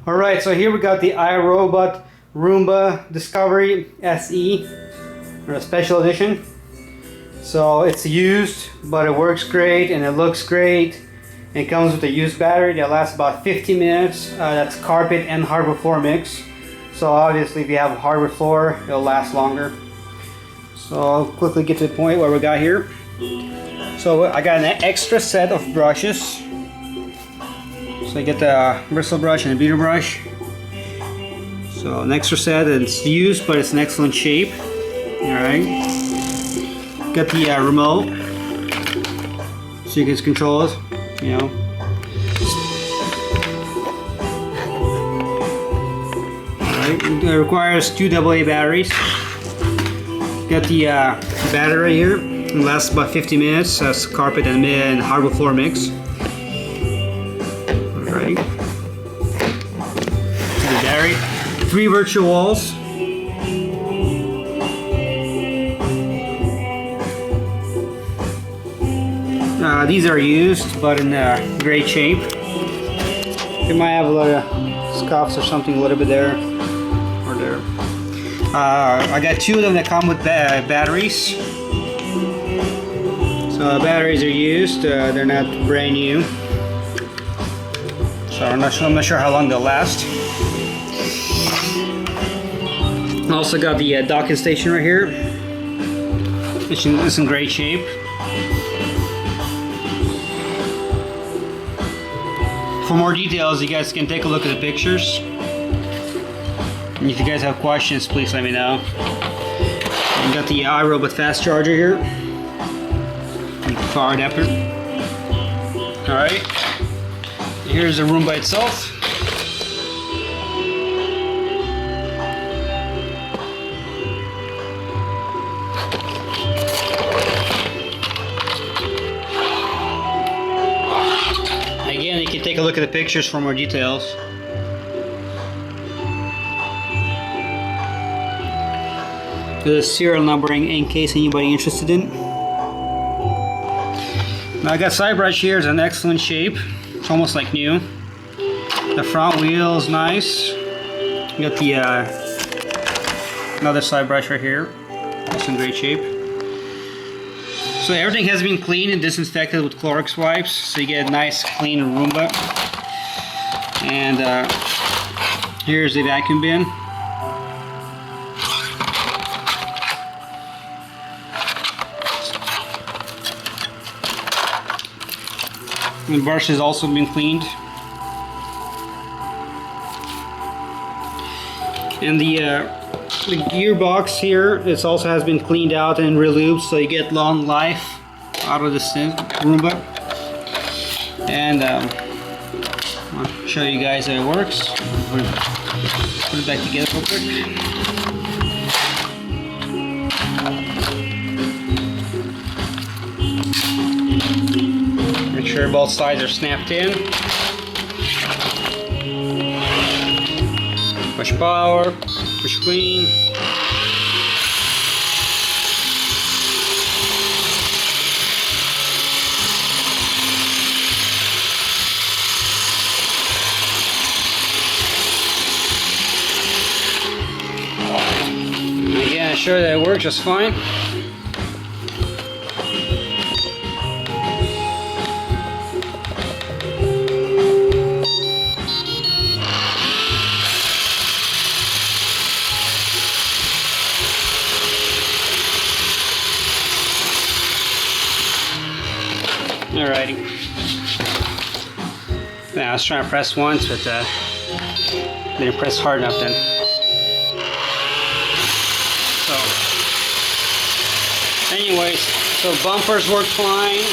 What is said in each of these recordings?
Alright, so here we got the iRobot Roomba Discovery SE, or a special edition. So it's used, but it works great and it looks great. It comes with a used battery that lasts about 50 minutes. That's carpet and hardwood floor mix. So obviously if you have a hardwood floor, it'll last longer. So I'll quickly get to the point where we got here. So I got an extra set of brushes. So I get the bristle brush and a beater brush. So an extra set, it's used but it's in excellent shape. Alright. Got the remote, so you can just control it, you know. Alright, it requires 2 AA batteries. Got the battery right here. It lasts about 50 minutes. That's carpet and hardwood floor mix. Alright. The battery. 3 virtual walls. These are used, but in great shape. It might have a lot of scuffs or something a little bit there or there. I got 2 of them that come with batteries. So batteries are used. They're not brand new. So I'm not sure how long they'll last. I also got the docking station right here. It's in great shape. For more details, you guys can take a look at the pictures. And if you guys have questions, please let me know. We got the iRobot fast charger here. And the power adapter. Alright. Here's the Roomba itself. Again, you can take a look at the pictures for more details. The serial numbering in case anybody interested in. Now I got side brush here. It's in excellent shape. It's almost like new. The front wheel is nice. You got the another side brush right here. It's in great shape. So everything has been cleaned and disinfected with Clorox wipes, so you get a nice clean Roomba. And here's the vacuum bin. The brush has also been cleaned. And the gearbox here, it also has been cleaned out and relubed, so you get long life out of this Roomba. And I'll show you guys how it works. Put it back together real quick. Make sure both sides are snapped in. Push power, push clean. Again, I'm sure that it works just fine. Alrighty. Yeah, I was trying to press once, but didn't press hard enough then. So, anyways, so bumpers work fine.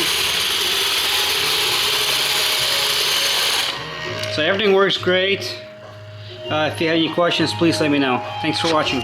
So everything works great. If you have any questions, please let me know. Thanks for watching.